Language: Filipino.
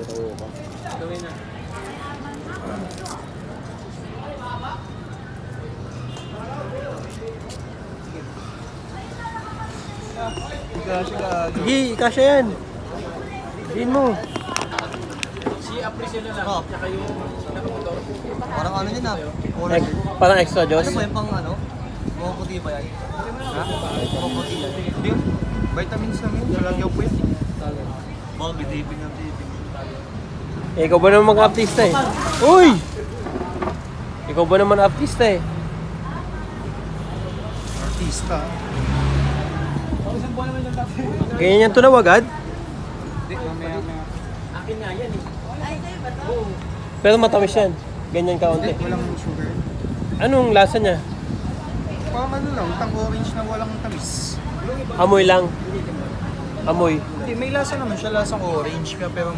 biro ka. Gawin na. Sige, kasya yan. Din mo. Si appreciate na lang. Tsaka yung nakamotor. Parang ano yun ah. Parang extra Diyos. Ano ba yung pang ano? Mga puti ba yan? Ha? Mga puti yan. Hindi. Vitamins namin. Lalagyaw po yan. Mga bitipin ng tipin. Ikaw ba naman mag-artista eh? Uy! Ikaw ba naman artista eh? Artista. Ganyan yan tunaw agad? Hindi, mamaya. Akin nga yan eh. Pero matamis yan. Ganyan kaunti. Walang sugar. Anong lasa niya? Parang ano lang, tang orange na walang tamis. Amoy lang. Amoy. Hindi, may lasa naman siya, lasang orange. Pero